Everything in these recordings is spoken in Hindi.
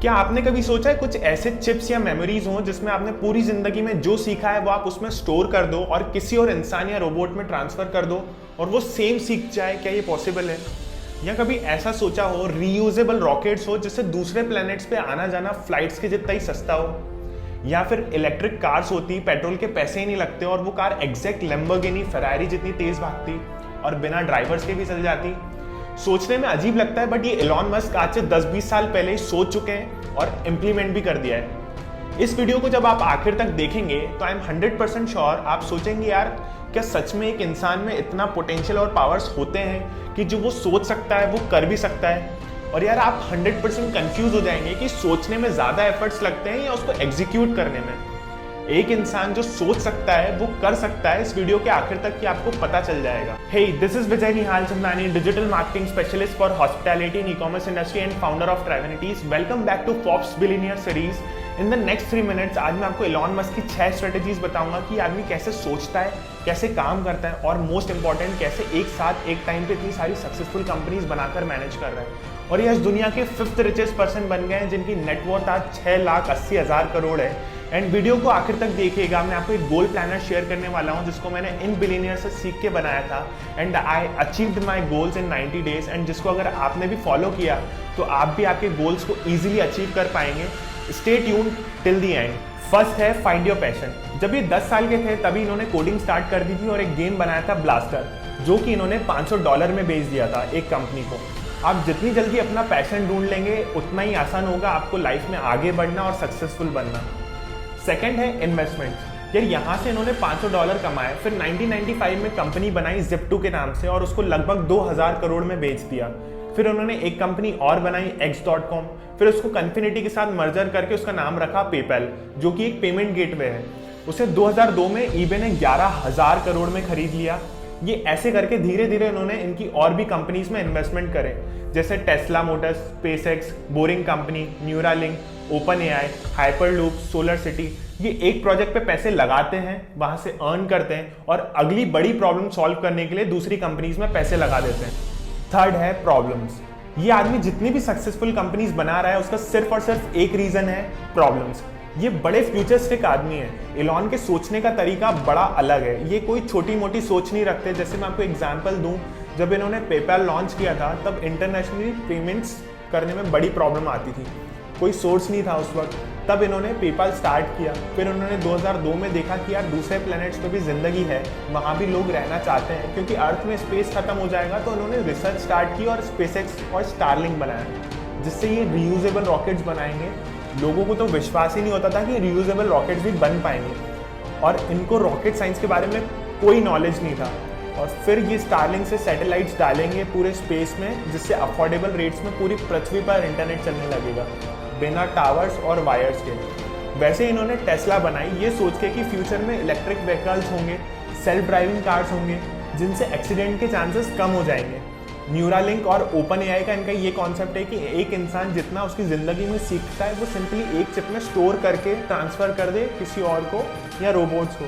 क्या आपने कभी सोचा है कुछ ऐसे चिप्स या मेमोरीज हों जिसमें आपने पूरी जिंदगी में जो सीखा है वो आप उसमें स्टोर कर दो और किसी और इंसान या रोबोट में ट्रांसफर कर दो और वो सेम सीख जाए? क्या ये पॉसिबल है? या कभी ऐसा सोचा हो रीयूजेबल रॉकेट्स हो जिससे दूसरे प्लैनेट्स पे आना जाना फ्लाइट्स के जितना ही सस्ता हो? या फिर इलेक्ट्रिक कार्स होती, पेट्रोल के पैसे ही नहीं लगते और वो कार एग्जैक्ट लैम्बोर्गिनी फरारी जितनी तेज भागती और बिना ड्राइवर्स के भी चल जाती। सोचने में अजीब लगता है बट ये एलॉन मस्क आज से 10-20 साल पहले ही सोच चुके हैं और इम्प्लीमेंट भी कर दिया है। इस वीडियो को जब आप आखिर तक देखेंगे तो आई एम 100% श्योर आप सोचेंगे यार क्या सच में एक इंसान में इतना पोटेंशियल और पावर्स होते हैं कि जो वो सोच सकता है वो कर भी सकता है। और यार आप 100% कंफ्यूज हो जाएंगे कि सोचने में ज्यादा एफर्ट्स लगते हैं या उसको एग्जीक्यूट करने में। एक इंसान जो सोच सकता है वो कर सकता है, इस वीडियो के आखिर तक कि आपको पता चल जाएगा। Hey, this is Vijay Nihal Chandani, digital marketing specialist for hospitality in e-commerce industry and founder of Travnities. Welcome back to Forbes billionaire series. In the next 3 minutes आज मैं आपको एलॉन मस्क की 6 स्ट्रेटेजीज बताऊंगा कि आदमी कैसे सोचता है, कैसे काम करता है और मोस्ट इंपॉर्टेंट कैसे एक साथ एक टाइम पे इतनी सारी सक्सेसफुल कंपनीज बनाकर मैनेज कर रहा है। और ये आज दुनिया के 5th रिचेस्ट पर्सन बन गए हैं जिनकी नेटवर्थ आज 6,80,000 करोड़ है। एंड वीडियो को आखिर तक देखिएगा, मैं आपको एक गोल प्लानर शेयर करने वाला हूं जिसको मैंने इन बिलियनियर से सीख के बनाया था and I achieved my goals in 90 days. And जिसको अगर आपने भी फॉलो किया तो आप भी आपके गोल्स को इजीली अचीव कर पाएंगे। Stay tuned till the end. First है फाइंड योर पैशन। जब ये 10 साल के थे तभी इन्होंने कोडिंग स्टार्ट कर दी थी और एक गेम बनाया था ब्लास्टर, जो कि इन्होंने $500 में बेच दिया था एक कंपनी को। आप जितनी जल्दी अपना पैशन ढूंढ लेंगे उतना ही आसान होगा आपको लाइफ में आगे बढ़ना और सक्सेसफुल बनना। सेकंड है इन्वेस्टमेंट। यार यहाँ से इन्होंने $500 कमाए, फिर 1995 में कंपनी बनाई Zip2 के नाम से और उसको लगभग 2000 करोड़ में बेच दिया। फिर उन्होंने एक कंपनी और बनाई X.com, फिर उसको कन्फिनिटी के साथ मर्जर करके उसका नाम रखा पेपैल, जो कि एक पेमेंट गेटवे है। उसे 2002 में ईबे ने 11,000 करोड़ में खरीद लिया। ये ऐसे करके धीरे धीरे इन्होंने इनकी और भी कंपनीज में इन्वेस्टमेंट करे, जैसे Tesla Motors, SpaceX, boring company, Neuralink, open AI, hyperloop, solar city. ये एक प्रोजेक्ट पे पैसे लगाते हैं, वहां से अर्न करते हैं और अगली बड़ी प्रॉब्लम सॉल्व करने के लिए दूसरी कंपनीज में पैसे लगा देते हैं। थर्ड है प्रॉब्लम्स। ये आदमी जितनी भी सक्सेसफुल कंपनीज बना रहा है उसका सिर्फ और सिर्फ एक रीजन है, प्रॉब्लम्स। ये बड़े फ्यूचरिस्टिक आदमी है। एलॉन के सोचने का तरीका बड़ा अलग है। ये कोई छोटी मोटी सोच नहीं रखते। जैसे मैं आपको एग्जांपल दूं, जब इन्होंने पेपैल लॉन्च किया था तब इंटरनेशनली पेमेंट्स करने में बड़ी प्रॉब्लम आती थी, कोई सोर्स नहीं था उस वक्त। तब इन्होंने पेपैल स्टार्ट किया। फिर उन्होंने 2002 में देखा कि यार दूसरे प्लैनेट्स पे भी जिंदगी है, वहाँ भी लोग रहना चाहते हैं क्योंकि अर्थ में स्पेस खत्म हो जाएगा। तो उन्होंने रिसर्च स्टार्ट की और स्पेसएक्स और स्टारलिंक बनाया, जिससे ये रीयूजेबल रॉकेट्स बनाएंगे। लोगों को तो विश्वास ही नहीं होता था कि रीयूजेबल रॉकेट्स भी बन पाएंगे और इनको रॉकेट साइंस के बारे में कोई नॉलेज नहीं था। और फिर ये स्टारलिंक से सैटेलाइट्स डालेंगे पूरे स्पेस में, जिससे अफोर्डेबल रेट्स में पूरी पृथ्वी पर इंटरनेट चलने लगेगा बिना टावर्स और वायर्स के। वैसे इन्होंने टेस्ला बनाई ये सोच के कि फ्यूचर में इलेक्ट्रिक व्हीकल्स होंगे, सेल्फ ड्राइविंग कार्स होंगे जिनसे एक्सीडेंट के चांसेस कम हो जाएंगे। न्यूरालिंक और ओपन एआई का इनका ये कॉन्सेप्ट है कि एक इंसान जितना उसकी ज़िंदगी में सीखता है वो सिंपली एक चिप में स्टोर करके ट्रांसफ़र कर दे किसी और को या रोबोट्स को,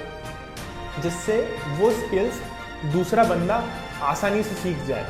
जिससे वो स्किल्स दूसरा बंदा आसानी से सीख जाए।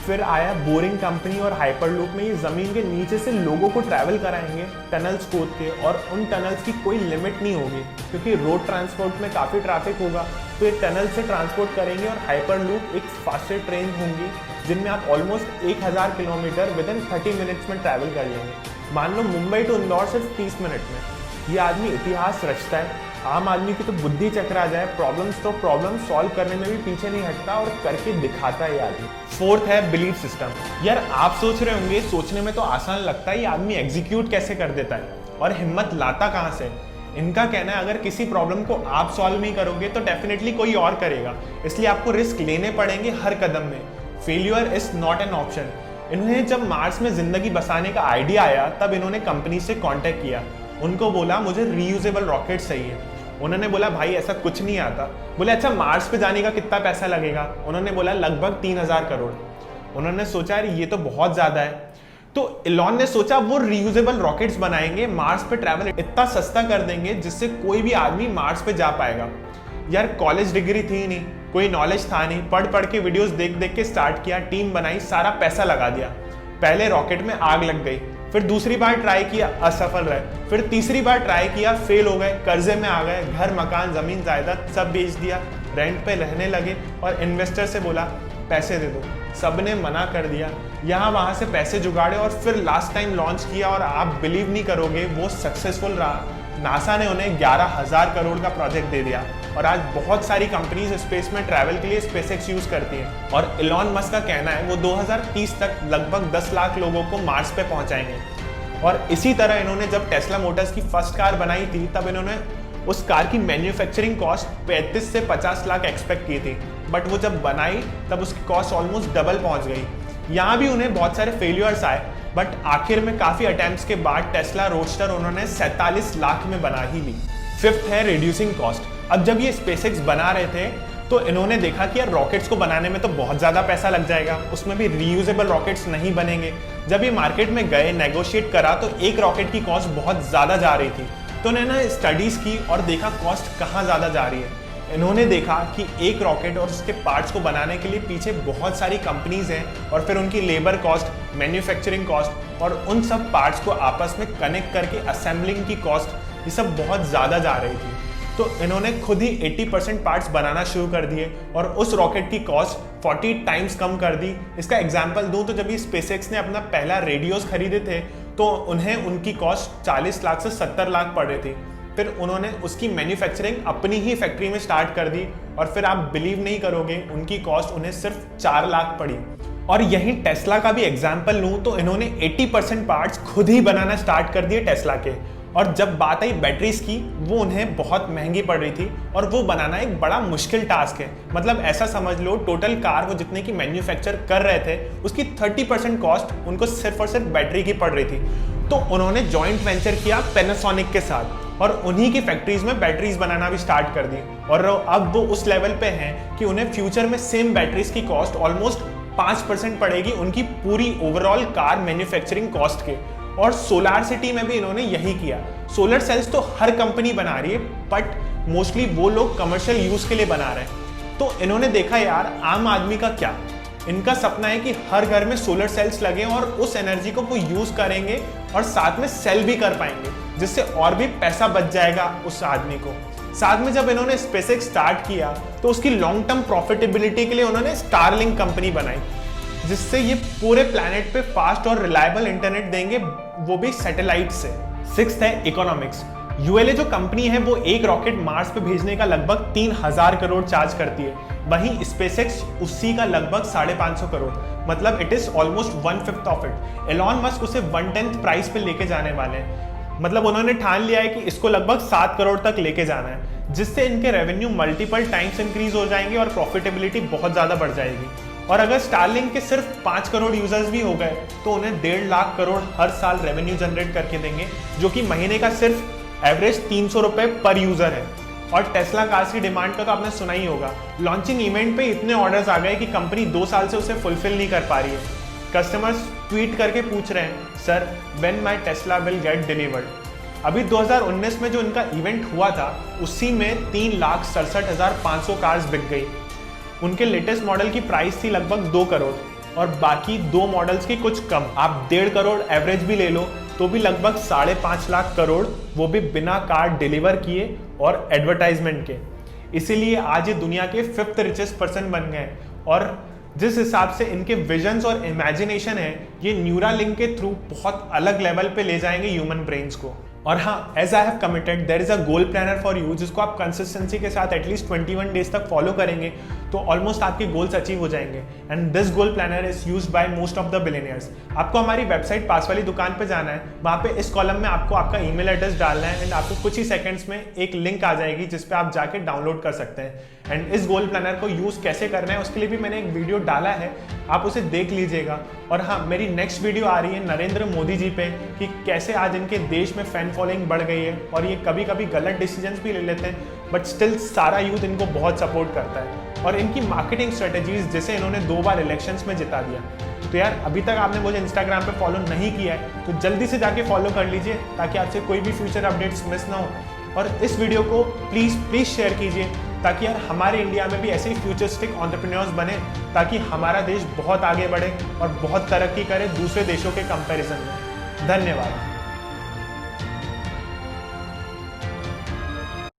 फिर आया बोरिंग कंपनी और हाइपरलूप में ये ज़मीन के नीचे से लोगों को ट्रैवल कराएंगे टनल्स खोद के, और उन टनल्स की कोई लिमिट नहीं होगी क्योंकि रोड ट्रांसपोर्ट में काफ़ी ट्रैफिक होगा। तो ये टनल से ट्रांसपोर्ट करेंगे और हाइपरलूप एक फास्टर ट्रेन होंगी जिनमें आप almost 1000 kilometre with in 30 minutes में ट्रैवल कर लेंगे। मान लो मुंबई टू इंदौर सिर्फ 30 मिनट में। ये आदमी इतिहास रचता है। आम आदमी की तो बुद्धि चकरा जाए, प्रॉब्लम सॉल्व करने में भी पीछे नहीं हटता और करके दिखाता है ये आदमी। फोर्थ है बिलीफ सिस्टम। यार आप सोच रहे होंगे सोचने में तो आसान लगता है, ये आदमी एग्जीक्यूट कैसे कर देता है और हिम्मत लाता कहाँ से। इनका कहना है अगर किसी प्रॉब्लम को आप सॉल्व नहीं करोगे तो डेफिनेटली कोई और करेगा, इसलिए आपको रिस्क लेने पड़ेंगे हर कदम में। Failure is not an option. इन्हें जब मार्स में जिंदगी बसाने का आइडिया आया तब इन्होंने कंपनी से कांटेक्ट किया, उनको बोला मुझे रीयूजेबल रॉकेट चाहिए। उन्होंने बोला भाई ऐसा कुछ नहीं आता। बोले अच्छा मार्स पे जाने का कितना पैसा लगेगा? उन्होंने बोला लगभग 3000 करोड़। उन्होंने सोचा यार ये तो बहुत ज्यादा है। तो एलॉन ने सोचा वो रीयूजेबल रॉकेट्स बनाएंगे, मार्स पे ट्रैवल इतना सस्ता कर देंगे जिससे कोई भी आदमी मार्स पे जा पाएगा। यार कॉलेज डिग्री थी नहीं, कोई नॉलेज था नहीं, पढ़ के वीडियोस देख के स्टार्ट किया, टीम बनाई, सारा पैसा लगा दिया। पहले रॉकेट में आग लग गई, फिर दूसरी बार ट्राई किया, असफल रहे। फिर तीसरी बार ट्राई किया, फेल हो गए, कर्जे में आ गए, घर मकान जमीन जायदाद सब बेच दिया, रेंट पे रहने लगे और इन्वेस्टर से बोला पैसे दे दो। सबने मना कर दिया, यहाँ वहाँ से पैसे जुगाड़े और फिर लास्ट टाइम लॉन्च किया और आप बिलीव नहीं करोगे वो सक्सेसफुल रहा। नासा ने उन्हें 11,000 करोड़ का प्रोजेक्ट दे दिया और आज बहुत सारी कंपनीज स्पेस में ट्रैवल के लिए स्पेसएक्स यूज करती हैं और इलॉन मस्क का कहना है वो 2030 तक लगभग 10 लाख लोगों को मार्स पे पहुंचाएंगे। और इसी तरह इन्होंने जब टेस्ला मोटर्स की फर्स्ट कार बनाई थी तब इन्होंने उस कार की मैन्युफैक्चरिंग कॉस्ट 35 से 50 लाख एक्सपेक्ट की थी, बट वो जब बनाई तब उसकी कॉस्ट ऑलमोस्ट डबल पहुंच गई। यहाँ भी उन्हें बहुत सारे फेलियर्स आए, बट आखिर में काफी अटेम्प्ट्स के बाद टेस्ला रोडस्टर उन्होंने 47 लाख में बना ही ली। फिफ्थ है रिड्यूसिंग कॉस्ट। अब जब ये स्पेसएक्स बना रहे थे तो इन्होंने देखा कि यार रॉकेट्स को बनाने में तो बहुत ज़्यादा पैसा लग जाएगा, उसमें भी रीयूजेबल रॉकेट्स नहीं बनेंगे। जब ये मार्केट में गए, नेगोशिएट करा तो एक रॉकेट की कॉस्ट बहुत ज़्यादा जा रही थी। तो उन्होंने स्टडीज़ की और देखा कॉस्ट कहाँ ज़्यादा जा रही है। इन्होंने देखा कि एक रॉकेट और उसके पार्ट्स को बनाने के लिए पीछे बहुत सारी कंपनीज हैं और फिर उनकी लेबर कॉस्ट, मैन्युफैक्चरिंग कॉस्ट और उन सब पार्ट्स को आपस में कनेक्ट करके असेंबलिंग की कॉस्ट, ये सब बहुत ज़्यादा जा रही थी। तो इन्होंने खुद ही 80% पार्ट्स बनाना शुरू कर दिए और उस रॉकेट की कॉस्ट 40 टाइम्स कम कर दी। इसका एग्जांपल दूं तो जब ये स्पेसएक्स ने अपना पहला रेडियोस खरीदे थे तो उन्हें उनकी कॉस्ट 40 लाख से 70 लाख पड़ रही थी। फिर उन्होंने उसकी मैन्युफैक्चरिंग अपनी ही फैक्ट्री में स्टार्ट कर दी और फिर आप बिलीव नहीं करोगे उनकी कॉस्ट उन्हें सिर्फ 4 लाख पड़ी। और यही टेस्ला का भी एग्जांपल लूं तो इन्होंने 80% पार्ट्स खुद ही बनाना स्टार्ट कर दिए टेस्ला के। और जब बात आई बैटरीज की, वो उन्हें बहुत महंगी पड़ रही थी और वो बनाना एक बड़ा मुश्किल टास्क है। मतलब ऐसा समझ लो टोटल कार वो जितने की मैन्युफैक्चर कर रहे थे उसकी 30% कॉस्ट उनको सिर्फ और सिर्फ बैटरी की पड़ रही थी। तो उन्होंने जॉइंट वेंचर किया पैनासोनिक के साथ और उन्हीं की फैक्ट्रीज में बैटरीज बनाना भी स्टार्ट कर दी। और अब वो उस लेवल पे हैं कि उन्हें फ्यूचर में सेम बैटरीज की कॉस्ट ऑलमोस्ट 5% पड़ेगी उनकी पूरी ओवरऑल कार मैन्युफैक्चरिंग कॉस्ट के। और सोलार सिटी में भी इन्होंने यही किया। सोलर सेल्स तो हर कंपनी बना रही है, बट मोस्टली वो लोग कमर्शियल यूज के लिए बना रहे हैं। तो इन्होंने देखा यार आम आदमी का क्या, इनका सपना है कि हर घर में सोलर सेल्स लगे और उस एनर्जी को वो यूज करेंगे और साथ में सेल भी कर पाएंगे, जिससे और भी पैसा बच जाएगा उस आदमी को। साथ में जब इन्होंने स्पेसएक्स स्टार्ट किया तो उसकी लॉन्ग टर्म प्रॉफिटेबिलिटी के लिए उन्होंने स्टारलिंक कंपनी बनाई, जिससे ये पूरे प्लैनेट पे फास्ट और रिलायबल इंटरनेट देंगे, वो भी सैटेलाइट से। सिक्स्थ है इकोनॉमिक्स। यूएलए जो कंपनी है वो एक रॉकेट मार्स पे भेजने का लगभग 3,000 करोड़ चार्ज करती है, वहीं स्पेसएक्स उसी का लगभग 550 करोड़, मतलब it is almost 1/5 of it. Elon Musk उसे 1/10 प्राइस पे लेके जाने वाले हैं। मतलब उन्होंने ठान लिया है कि इसको लगभग 7 करोड़ तक लेके जाना है, जिससे इनके रेवेन्यू मल्टीपल टाइम्स इंक्रीज हो जाएंगे और प्रॉफिटेबिलिटी बहुत ज्यादा बढ़ जाएगी। और अगर स्टारलिंक के सिर्फ 5 करोड़ यूजर्स भी हो गए तो उन्हें 1.5 लाख करोड़ हर साल रेवेन्यू जनरेट करके देंगे, जो कि महीने का सिर्फ एवरेज 300 रुपए पर यूजर है। और टेस्ला कार्स की डिमांड का तो आपने सुना ही होगा, लॉन्चिंग इवेंट पे इतने ऑर्डर्स आ गए कि कंपनी 2 साल से उसे फुलफिल नहीं कर पा रही है। कस्टमर्स ट्वीट करके पूछ रहे हैं, sir when my Tesla will get delivered. अभी 2019 में जो इनका इवेंट हुआ था उसी में 3,67,500 कार्स बिक गई। उनके लेटेस्ट मॉडल की प्राइस थी लगभग 2 करोड़ और बाकी 2 मॉडल्स की कुछ कम। आप 1.5 करोड़ एवरेज भी ले लो तो भी लगभग 5.5 लाख करोड़, वो भी बिना कार डिलीवर किए और एडवर्टाइजमेंट के। इसीलिए आज ये दुनिया के 5th रिचेस्ट पर्सन बन गए। और जिस हिसाब से इनके विजन्स और इमेजिनेशन है, ये न्यूरालिंक के थ्रू बहुत अलग लेवल पे ले जाएंगे ह्यूमन ब्रेन्स को। और हाँ, as I have committed there is a goal planner for you, जिसको आप कंसिस्टेंसी के साथ एटलीस्ट 21 डेज तक फॉलो करेंगे तो ऑलमोस्ट आपके गोल्स अचीव हो जाएंगे। And this goal planner is used by most of the billionaires. आपको हमारी वेबसाइट पास वाली दुकान पे जाना है, वहाँ पे इस कॉलम में आपको आपका ईमेल एड्रेस डालना है एंड आपको कुछ ही सेकंड्स में एक लिंक आ जाएगी जिस पे आप जाके डाउनलोड कर सकते हैं। एंड इस गोल प्लानर को यूज़ कैसे करना है उसके लिए भी मैंने एक वीडियो डाला है, आप उसे देख लीजिएगा। और हाँ, मेरी नेक्स्ट वीडियो आ रही है नरेंद्र मोदी जी पे कि कैसे आज इनके देश में फैन फॉलोइंग बढ़ गई है और ये कभी कभी गलत डिसीजंस भी ले लेते हैं, बट स्टिल सारा यूथ इनको बहुत सपोर्ट करता है। और इनकी मार्केटिंग स्ट्रेटेजीज, जैसे इन्होंने 2 बार इलेक्शंस में जिता दिया। तो यार अभी तक आपने मुझे इंस्टाग्राम पे फॉलो नहीं किया है तो जल्दी से जाके फॉलो कर लीजिए ताकि आपसे कोई भी फ्यूचर अपडेट्स मिस ना हो। और इस वीडियो को प्लीज़ शेयर कीजिए ताकि यार हमारे इंडिया में भी ऐसे ही फ्यूचरिस्टिक एंटरप्रेन्योर्स बने, ताकि हमारा देश बहुत आगे बढ़े और बहुत तरक्की करे दूसरे देशों के कंपैरिजन में। धन्यवाद।